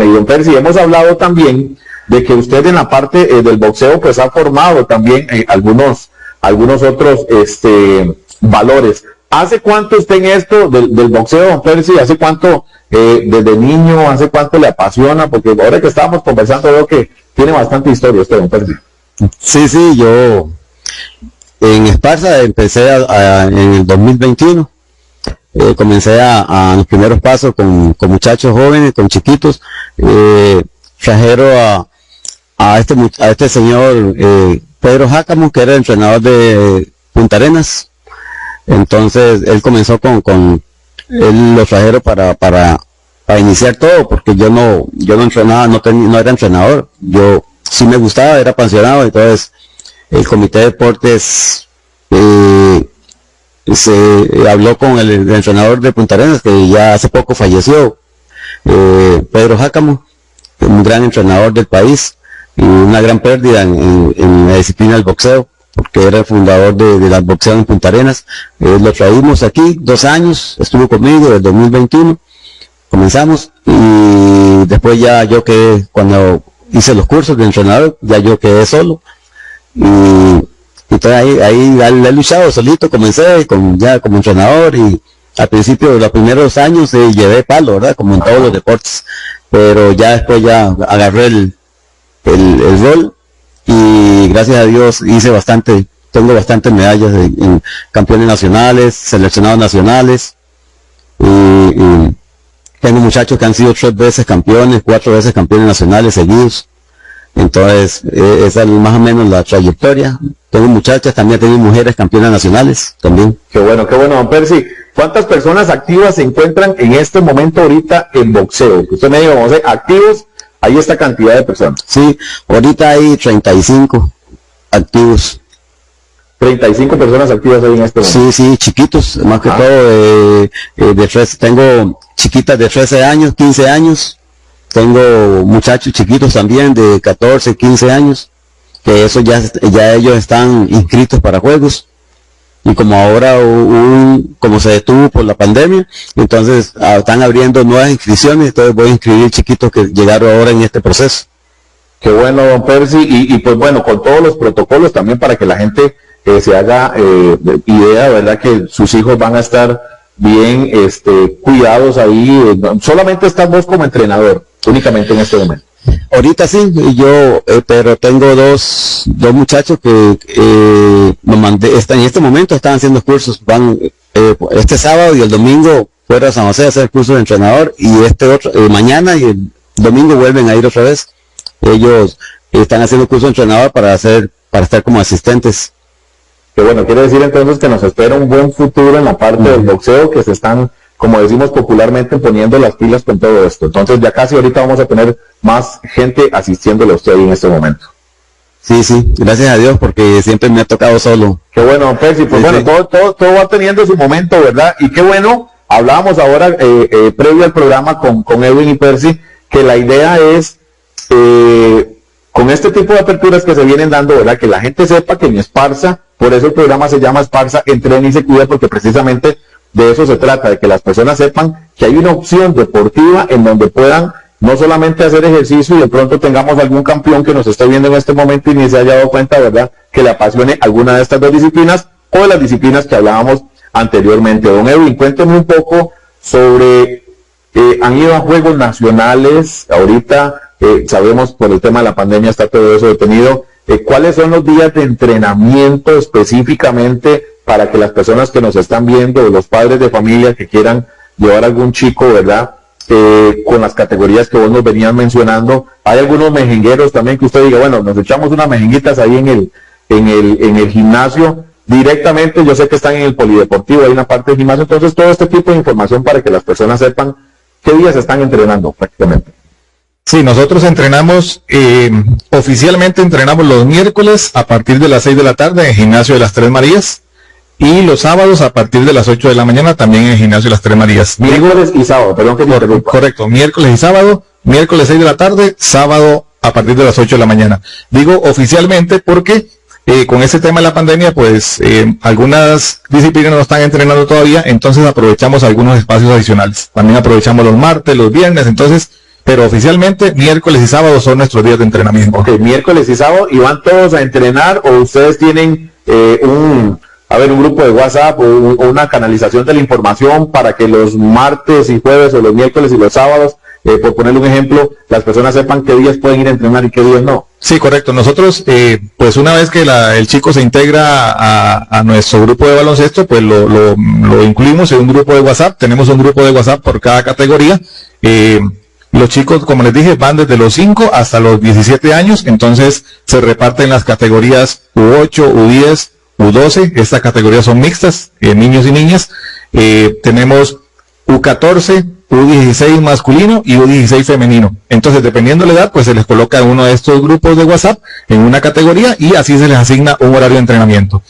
y don Percy, hemos hablado también de que usted en la parte del boxeo pues ha formado también algunos otros valores. ¿Hace cuánto está en esto del boxeo, don Percy? ¿Hace cuánto desde niño, hace cuánto le apasiona? Porque ahora que estábamos conversando veo que tiene bastante historia usted, don Percy. Sí, yo en Esparza empecé en el 2021. Comencé a los primeros pasos con muchachos jóvenes, con chiquitos. Trajeron a este señor Pedro Jácamo, que era el entrenador de Punta Arenas. Entonces él comenzó él lo trajeron para iniciar todo, porque yo no entrenaba, no era entrenador. Yo sí me gustaba, era apasionado. Entonces el comité de deportes se habló con el entrenador de Punta Arenas, que ya hace poco falleció, Pedro Jácamo, un gran entrenador del país y una gran pérdida en la disciplina del boxeo, porque era el fundador de la boxeo en Punta Arenas. Lo traímos aquí 2 años, estuvo conmigo desde el 2021, comenzamos, y después ya yo quedé, cuando hice los cursos de entrenador, ya yo quedé solo, y entonces ahí le he luchado solito. Comencé ya como entrenador, y al principio, los primeros años, llevé palo, ¿verdad? Como en todos los deportes, pero ya después ya agarré el rol, y gracias a Dios tengo bastantes medallas en campeones nacionales, seleccionados nacionales, y tengo muchachos que han sido 3 veces campeones, 4 veces campeones nacionales seguidos. Entonces, esa es más o menos la trayectoria. Tengo muchachas, también tengo mujeres campeonas nacionales también. Qué bueno, don Percy. ¿Cuántas personas activas se encuentran en este momento ahorita en boxeo? Usted me dijo, vamos a ver, activos, hay esta cantidad de personas. Sí, ahorita hay 35 activos. 35 personas activas ahí en este momento. Sí, chiquitos, más que todo, tengo chiquitas de 13 años, 15 años. Tengo muchachos chiquitos también de 14, 15 años, que eso ya ellos están inscritos para juegos. Y como ahora como se detuvo por la pandemia, entonces están abriendo nuevas inscripciones, entonces voy a inscribir chiquitos que llegaron ahora en este proceso. Qué bueno, don Percy, y pues bueno, con todos los protocolos también para que la gente se haga idea, ¿verdad? Que sus hijos van a estar bien cuidados ahí. Solamente estás vos como entrenador, únicamente en este momento. Ahorita sí, pero tengo dos muchachos que me mandé, en este momento están haciendo cursos, van este sábado y el domingo fuera a San José a hacer cursos de entrenador, y mañana y el domingo vuelven a ir otra vez. Ellos están haciendo cursos de entrenador para estar como asistentes. Que bueno, quiere decir entonces que nos espera un buen futuro en la parte del boxeo, que se están, como decimos popularmente, poniendo las pilas con todo esto. Entonces ya casi ahorita vamos a tener más gente asistiéndole a usted ahí en este momento. Sí, gracias a Dios, porque siempre me ha tocado solo. Qué bueno, don Percy, pues sí, bueno, todo va teniendo su momento, ¿verdad? Y qué bueno, hablábamos ahora, previo al programa con Edwin y Percy, que la idea es, con este tipo de aperturas que se vienen dando, ¿verdad? Que la gente sepa que en Esparza, por eso el programa se llama Esparza, Entrena y se Cuida, porque precisamente de eso se trata, de que las personas sepan que hay una opción deportiva en donde puedan no solamente hacer ejercicio, y de pronto tengamos algún campeón que nos esté viendo en este momento y ni se haya dado cuenta, ¿verdad?, que le apasione alguna de estas dos disciplinas o de las disciplinas que hablábamos anteriormente. Don Edwin, cuénteme un poco sobre, han ido a Juegos Nacionales, ahorita sabemos por el tema de la pandemia está todo eso detenido. ¿Cuáles son los días de entrenamiento específicamente para que las personas que nos están viendo, los padres de familia que quieran llevar a algún chico, ¿verdad?, con las categorías que vos nos venías mencionando? Hay algunos mejengueros también que usted diga, bueno, nos echamos unas mejenguitas ahí en el gimnasio directamente. Yo sé que están en el polideportivo, hay una parte del gimnasio. Entonces todo este tipo de información para que las personas sepan qué días están entrenando prácticamente. Sí, nosotros entrenamos, oficialmente entrenamos los miércoles a partir de las 6 de la tarde en el gimnasio de las Tres Marías, y los sábados a partir de las 8 de la mañana también en el gimnasio de las Tres Marías. Miércoles y sábado, perdón que me interrumpa. Correcto, miércoles y sábado, miércoles 6 de la tarde, sábado a partir de las 8 de la mañana. Digo oficialmente porque con ese tema de la pandemia, pues algunas disciplinas no están entrenando todavía, entonces aprovechamos algunos espacios adicionales. También aprovechamos los martes, los viernes, entonces pero oficialmente miércoles y sábado son nuestros días de entrenamiento. Ok, miércoles y sábado, ¿y van todos a entrenar o ustedes tienen un grupo de WhatsApp o una canalización de la información para que los martes y jueves o los miércoles y los sábados, por ponerle un ejemplo, las personas sepan qué días pueden ir a entrenar y qué días no? Sí, correcto. Nosotros, pues una vez que el chico se integra a nuestro grupo de baloncesto, pues lo incluimos en un grupo de WhatsApp. Tenemos un grupo de WhatsApp por cada categoría. Los chicos, como les dije, van desde los 5 hasta los 17 años, entonces se reparten las categorías U8, U10, U12. Estas categorías son mixtas, niños y niñas. Tenemos U14, U16 masculino y U16 femenino. Entonces, dependiendo de la edad, pues se les coloca en uno de estos grupos de WhatsApp en una categoría y así se les asigna un horario de entrenamiento.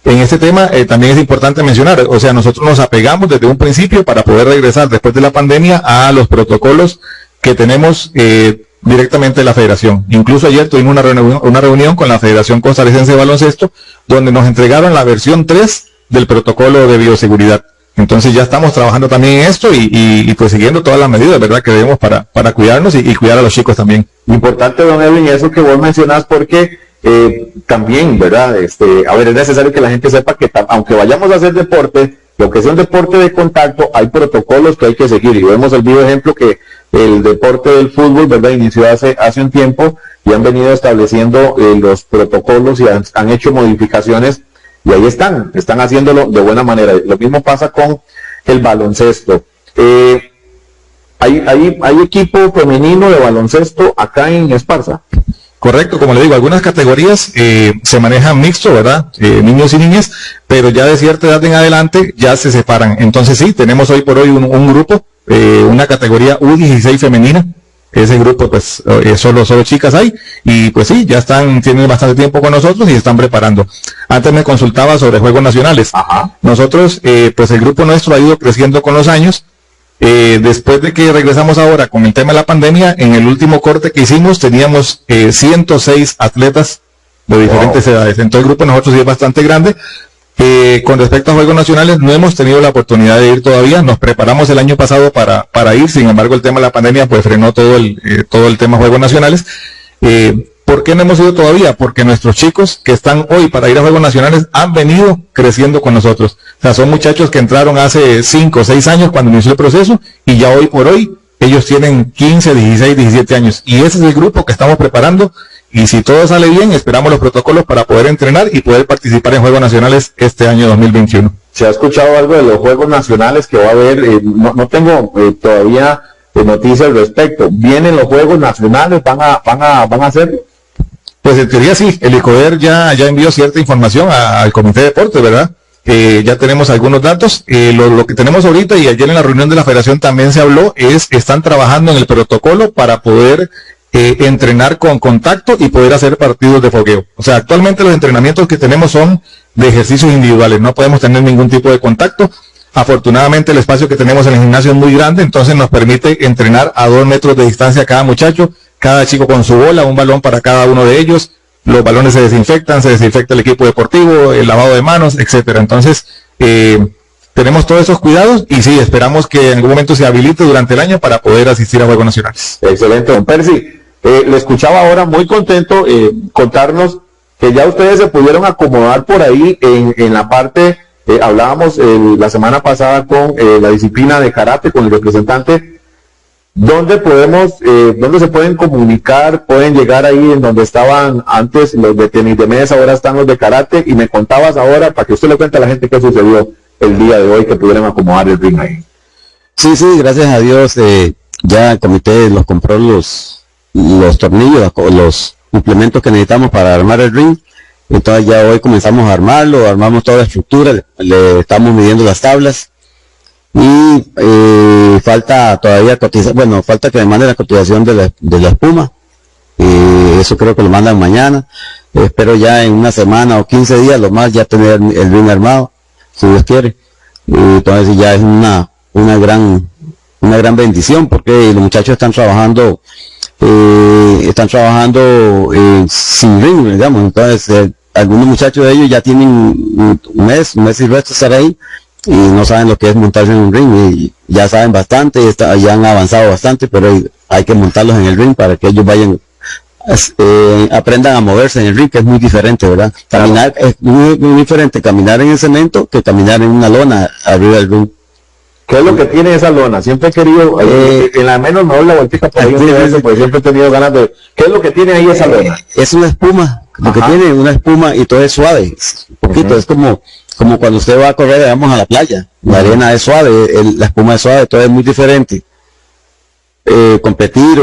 En este tema también es importante mencionar, o sea, nosotros nos apegamos desde un principio para poder regresar después de la pandemia a los protocolos que tenemos directamente de la federación. Incluso ayer tuvimos una reunión con la Federación Costarricense de Baloncesto, donde nos entregaron la versión 3 del protocolo de bioseguridad. Entonces ya estamos trabajando también en esto y pues siguiendo todas las medidas, ¿verdad?, que debemos para cuidarnos y cuidar a los chicos también. Importante, don Edwin, eso que vos mencionás, porque también, ¿verdad? Es necesario que la gente sepa que aunque vayamos a hacer deporte, lo que es un deporte de contacto, hay protocolos que hay que seguir. Y vemos el vivo ejemplo que el deporte del fútbol, ¿verdad?, inició hace un tiempo y han venido estableciendo los protocolos y han hecho modificaciones. Y ahí están haciéndolo de buena manera. Lo mismo pasa con el baloncesto. ¿Hay equipo femenino de baloncesto acá en Esparza? Correcto, como le digo, algunas categorías se manejan mixto, ¿verdad? Niños y niñas, pero ya de cierta edad en adelante ya se separan. Entonces sí, tenemos hoy por hoy un grupo, una categoría U16 femenina. Ese grupo, pues, solo chicas hay, y pues sí, ya tienen bastante tiempo con nosotros y están preparando. Antes me consultaba sobre Juegos Nacionales. Ajá. Nosotros, pues el grupo nuestro ha ido creciendo con los años. Después de que regresamos ahora con el tema de la pandemia, en el último corte que hicimos teníamos 106 atletas de diferentes edades. Entonces el grupo de nosotros sí es bastante grande. Con respecto a Juegos Nacionales, no hemos tenido la oportunidad de ir todavía. Nos preparamos el año pasado para ir, sin embargo el tema de la pandemia pues frenó todo el tema de Juegos Nacionales. ¿Por qué no hemos ido todavía? Porque nuestros chicos que están hoy para ir a Juegos Nacionales han venido creciendo con nosotros. O sea, son muchachos que entraron hace 5 o 6 años cuando inició el proceso y ya hoy por hoy ellos tienen 15, 16, 17 años. Y ese es el grupo que estamos preparando. Y si todo sale bien, esperamos los protocolos para poder entrenar y poder participar en Juegos Nacionales este año 2021. ¿Se ha escuchado algo de los Juegos Nacionales que va a haber? No tengo todavía noticias al respecto. ¿Vienen los Juegos Nacionales? ¿Van a hacer? Pues en teoría sí, el ICODER ya envió cierta información al Comité de Deportes, ¿verdad? Ya tenemos algunos datos. Lo que tenemos ahorita, y ayer en la reunión de la federación también se habló, están trabajando en el protocolo para poder entrenar con contacto y poder hacer partidos de fogueo. O sea, actualmente los entrenamientos que tenemos son de ejercicios individuales, no podemos tener ningún tipo de contacto. Afortunadamente el espacio que tenemos en el gimnasio es muy grande, entonces nos permite entrenar a 2 metros de distancia cada muchacho, cada chico con su bola, un balón para cada uno de ellos. Los balones se desinfecta el equipo deportivo, el lavado de manos, etcétera. Entonces, tenemos todos esos cuidados y sí, esperamos que en algún momento se habilite durante el año para poder asistir a Juegos Nacionales. Excelente, don Percy. Le escuchaba ahora muy contento contarnos que ya ustedes se pudieron acomodar por ahí en la parte, hablábamos la semana pasada con la disciplina de karate, con el representante. ¿Dónde se pueden comunicar? Pueden llegar ahí en donde estaban antes los de tenis de mesa, ahora están los de karate, y me contabas ahora, para que usted le cuente a la gente qué sucedió el día de hoy, que pudieron acomodar el ring ahí. Sí, gracias a Dios, ya el comité los compró los tornillos, los implementos que necesitamos para armar el ring. Entonces ya hoy comenzamos a armamos toda la estructura, le estamos midiendo las tablas. Y falta todavía falta que me mande la cotización de la espuma. Eso creo que lo mandan mañana. Espero ya en una semana o 15 días lo más ya tener el ring armado, si Dios quiere. Entonces ya es una gran bendición, porque los muchachos están trabajando sin ring, digamos. Entonces algunos muchachos de ellos ya tienen un mes y resto estar ahí. y no saben lo que es montarse en un ring, y ya saben bastante, ya han avanzado bastante, pero hay que montarlos en el ring para que ellos vayan, aprendan a moverse en el ring, que es muy diferente, ¿verdad? Caminar es muy diferente, caminar en el cemento que caminar en una lona arriba del ring. ¿Qué es lo que tiene esa lona? Siempre he querido, en la menos me doy la vueltica por ahí, porque siempre he tenido ganas de... ¿Qué es lo que tiene ahí esa lona? Es una espuma, lo que tiene una espuma y todo es suave, un poquito, es como cuando usted va a correr, digamos, a la playa, la arena es suave, la espuma es suave, todo es muy diferente. Competir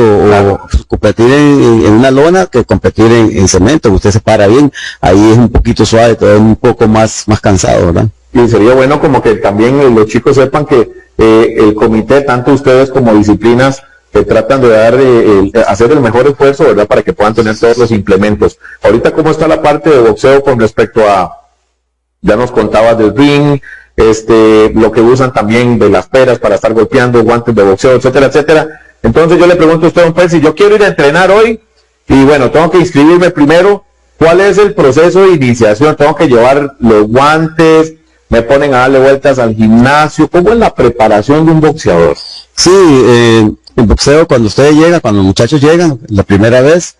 competir en una lona que competir en cemento, usted se para bien, ahí es un poquito suave, todo es un poco más cansado, ¿verdad? Y sería bueno como que también los chicos sepan que el comité, tanto ustedes como disciplinas, tratan de hacer el mejor esfuerzo, ¿verdad? Para que puedan tener todos los implementos. Ahorita, ¿cómo está la parte de boxeo con respecto a, ya nos contabas del ring, lo que usan también de las peras para estar golpeando, guantes de boxeo, etcétera, etcétera? Entonces yo le pregunto a usted, don Percy, yo quiero ir a entrenar hoy y bueno, tengo que inscribirme primero. ¿Cuál es el proceso de iniciación? ¿Tengo que llevar los guantes? ¿Me ponen a darle vueltas al gimnasio? ¿Cómo es la preparación de un boxeador? Sí, el boxeo, cuando los muchachos llegan la primera vez,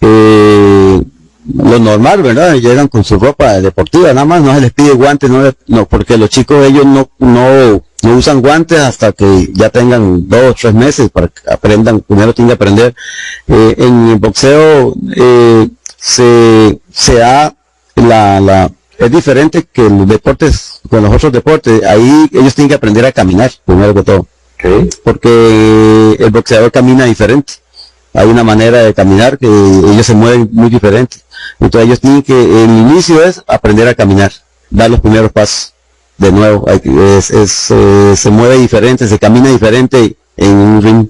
lo normal, ¿verdad? Llegan con su ropa deportiva, nada más, no se les pide guantes, no, porque los chicos ellos no usan guantes hasta que ya tengan 2 o 3 meses para que aprendan, primero tienen que aprender. En el boxeo se da es diferente que los deportes, con los otros deportes, ahí ellos tienen que aprender a caminar, primero que todo. Okay. Porque el boxeador camina diferente. Hay una manera de caminar que ellos se mueven muy diferente. Entonces ellos tienen que, el inicio es aprender a caminar, dar los primeros pasos. De nuevo, se mueve diferente, se camina diferente en un ring.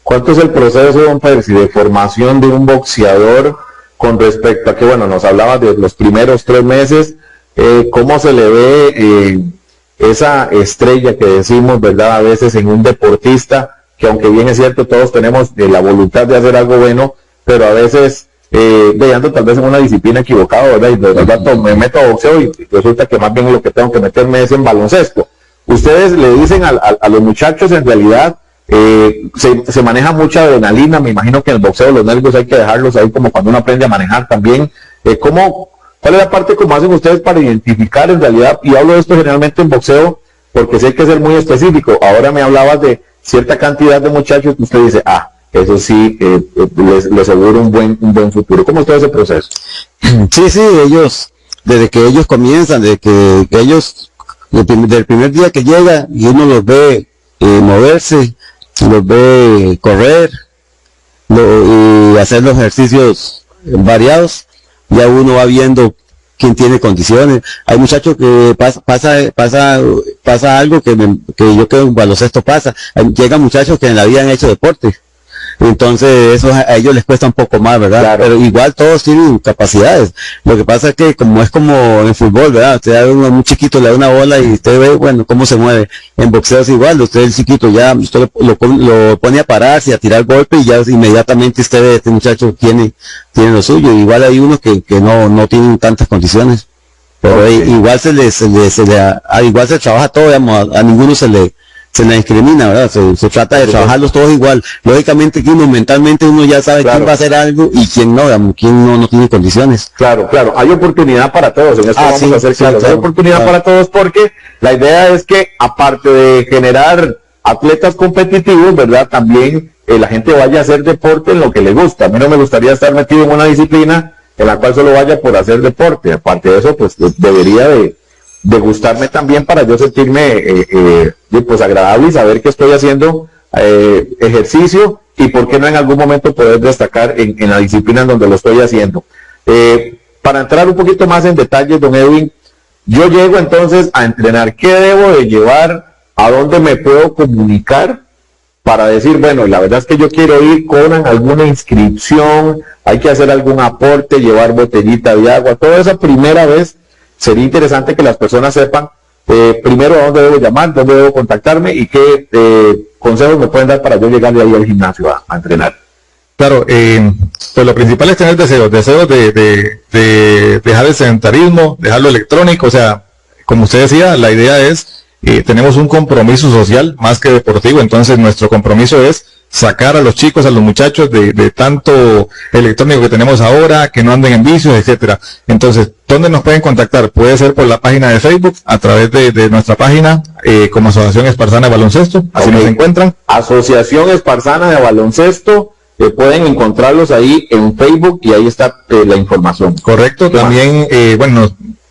¿Cuánto es el proceso, don Percy, de formación de un boxeador con respecto a que, bueno, nos hablabas de los primeros 3 meses, cómo se le ve esa estrella que decimos, ¿verdad? A veces en un deportista, que aunque bien es cierto, todos tenemos la voluntad de hacer algo bueno, pero a veces ando tal vez en una disciplina equivocada, ¿verdad? Y de verdad me meto a boxeo y resulta que más bien lo que tengo que meterme es en baloncesto. Ustedes le dicen a los muchachos, en realidad, se maneja mucha adrenalina, me imagino que en el boxeo los nervios hay que dejarlos ahí como cuando uno aprende a manejar también. ¿Cuál es la parte como hacen ustedes para identificar en realidad? Y hablo de esto generalmente en boxeo porque sí hay que ser muy específico. Ahora me hablabas de cierta cantidad de muchachos que usted dice, eso sí, les aseguro un buen futuro. ¿Cómo es todo ese proceso? Sí, ellos, desde que ellos comienzan, desde que ellos, del primer día que llega y uno los ve moverse, los ve correr y hacer los ejercicios variados, ya uno va viendo quién tiene condiciones. Hay muchachos que pasa algo que yo creo que en baloncesto pasa. Llegan muchachos que en la vida han hecho deporte. Entonces eso a ellos les cuesta un poco más, ¿verdad? Claro. Pero igual todos tienen capacidades. Lo que pasa es que como es como en fútbol, ¿verdad? Usted da uno muy chiquito, le da una bola y usted ve, bueno, cómo se mueve. En boxeo es igual, usted es chiquito, ya usted lo pone a pararse, a tirar golpe y ya inmediatamente usted ve, este muchacho tiene lo suyo. Igual hay unos que no tienen tantas condiciones. Pero okay, igual igual se trabaja todo, digamos, a ninguno se le discrimina, ¿verdad? Se trata de trabajarlos todos igual. Lógicamente que mentalmente uno ya sabe quién va a hacer algo y quién no, digamos, quién no tiene condiciones. Claro, hay oportunidad para todos, en esto vamos a hacer claro. Hay oportunidad para todos porque la idea es que aparte de generar atletas competitivos, ¿verdad? También la gente vaya a hacer deporte en lo que le gusta. A mí no me gustaría estar metido en una disciplina en la cual solo vaya por hacer deporte. Aparte de eso, pues debería de gustarme también para yo sentirme pues agradable y saber que estoy haciendo ejercicio y por qué no en algún momento poder destacar en la disciplina en donde lo estoy haciendo. Para entrar un poquito más en detalles, don Edwin, yo llego entonces a entrenar. ¿Qué debo de llevar? ¿A dónde me puedo comunicar? Para decir, bueno, la verdad es que yo quiero ir con alguna inscripción, hay que hacer algún aporte, llevar botellita de agua, toda esa primera vez. Sería interesante que las personas sepan primero a dónde debo llamar, dónde debo contactarme y qué consejos me pueden dar para yo llegar de ahí al gimnasio a entrenar. Claro, pues lo principal es tener deseos de dejar el sedentarismo, dejar lo electrónico, o sea, como usted decía, la idea es, tenemos un compromiso social más que deportivo, entonces nuestro compromiso es sacar a los chicos, a los muchachos de tanto electrónico que tenemos ahora, que no anden en vicios, etcétera. Entonces, ¿dónde nos pueden contactar? Puede ser por la página de Facebook, a través de nuestra página, como Asociación Esparzana de Baloncesto, así nos encuentran. Asociación Esparzana de Baloncesto, pueden encontrarlos ahí en Facebook y ahí está la información. Correcto, también,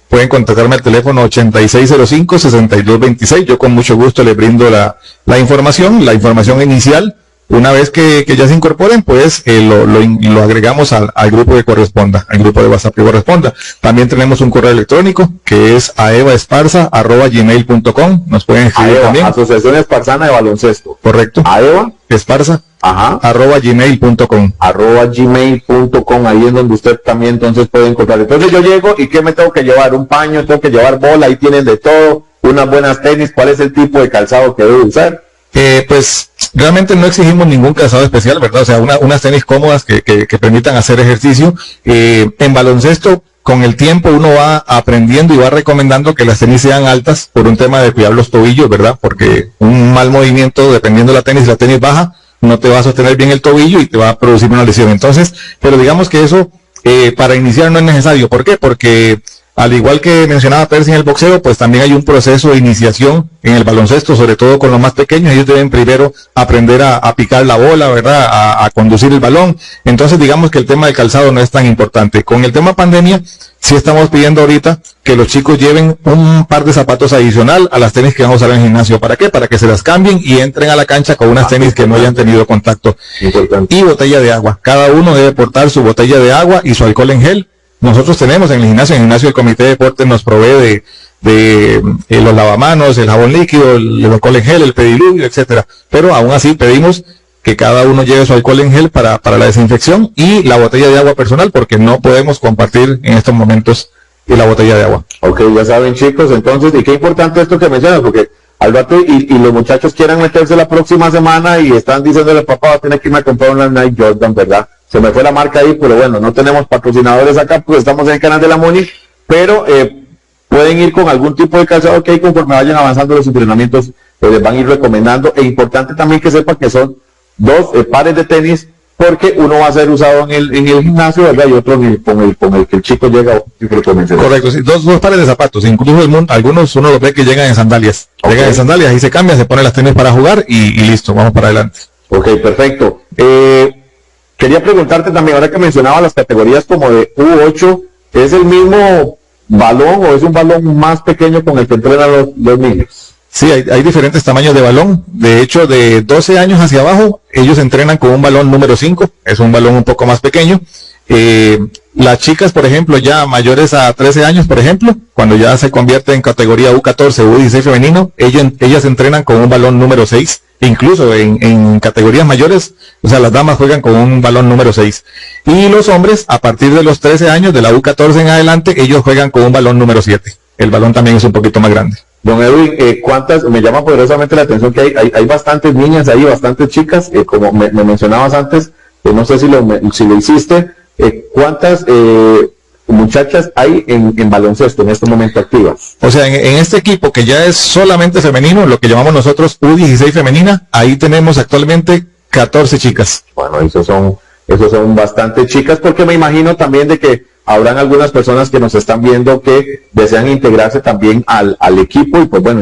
pueden contactarme al teléfono 8605-6226, yo con mucho gusto les brindo la información inicial. Una vez que ya se incorporen, pues lo agregamos al grupo que corresponda, al grupo de WhatsApp que corresponda. También tenemos un correo electrónico que es aevaesparza@gmail.com. Nos pueden escribir también. Asociación Esparzana de Baloncesto. Correcto. aevaesparza@gmail.com. @gmail.com, ahí es donde usted también entonces puede encontrar. Entonces yo llego y ¿qué me tengo que llevar? Un paño, tengo que llevar bola, ahí tienen de todo, unas buenas tenis. ¿Cuál es el tipo de calzado que debo usar? Pues realmente no exigimos ningún calzado especial, ¿verdad? O sea, unas tenis cómodas que permitan hacer ejercicio. En baloncesto, con el tiempo uno va aprendiendo y va recomendando que las tenis sean altas por un tema de cuidar los tobillos, ¿verdad? Porque un mal movimiento, dependiendo de la tenis baja, no te va a sostener bien el tobillo y te va a producir una lesión. Entonces, pero digamos que eso para iniciar no es necesario. ¿Por qué? Porque al igual que mencionaba Percy en el boxeo, pues también hay un proceso de iniciación en el baloncesto, sobre todo con los más pequeños. Ellos deben primero aprender a picar la bola, ¿verdad? A conducir el balón. Entonces, digamos que el tema del calzado no es tan importante. Con el tema pandemia, sí estamos pidiendo ahorita que los chicos lleven un par de zapatos adicional a las tenis que van a usar en el gimnasio. ¿Para qué? Para que se las cambien y entren a la cancha con unas tenis que no hayan tenido contacto. Importante. Y botella de agua. Cada uno debe portar su botella de agua y su alcohol en gel. Nosotros tenemos en el gimnasio del Comité de Deportes nos provee de los lavamanos, el jabón líquido, el alcohol en gel, el pediluvio, etcétera. Pero aún así pedimos que cada uno lleve su alcohol en gel para la desinfección y la botella de agua personal, porque no podemos compartir en estos momentos la botella de agua. Ok, ya saben, chicos, entonces, y qué importante esto que mencionas, porque al rato y los muchachos quieran meterse la próxima semana y están diciéndole, papá, va a tener que irme a comprar una Nike Jordan, ¿verdad? Se me fue la marca ahí, pero bueno, no tenemos patrocinadores acá, pues estamos en el canal de la Moni, pero pueden ir con algún tipo de calzado que conforme vayan avanzando los entrenamientos, les van a ir recomendando. E importante también que sepan que son dos pares de tenis, porque uno va a ser usado en el gimnasio, ¿verdad? Y otro con el que el chico llega. Correcto, sí, dos pares de zapatos, incluso algunos uno los ve que llegan en sandalias. Okay. Llegan en sandalias, ahí se cambia, se pone las tenis para jugar y listo, vamos para adelante. Ok, perfecto. Quería preguntarte también, ahora que mencionaba las categorías como de U8, ¿es el mismo balón o es un balón más pequeño con el que entrenan los niños? Sí, hay diferentes tamaños de balón. De hecho, de 12 años hacia abajo, ellos entrenan con un balón número 5. Es un balón un poco más pequeño. Las chicas, por ejemplo, ya mayores a 13 años, por ejemplo, cuando ya se convierte en categoría U14, U16 femenino, ellas entrenan con un balón número 6. Incluso en categorías mayores, o sea, las damas juegan con un balón número 6. Y los hombres, a partir de los 13 años, de la U14 en adelante, ellos juegan con un balón número 7. El balón también es un poquito más grande. Don Edwin, me llama poderosamente la atención que hay bastantes niñas ahí, bastantes chicas, como me mencionabas antes, no sé si lo hiciste, ¿cuántas muchachas hay en baloncesto en este momento activas? O sea, en este equipo que ya es solamente femenino, lo que llamamos nosotros U16 femenina, ahí tenemos actualmente 14 chicas. Bueno, esos son bastantes chicas, porque me imagino también de que habrán algunas personas que nos están viendo que desean integrarse también al equipo y pues bueno,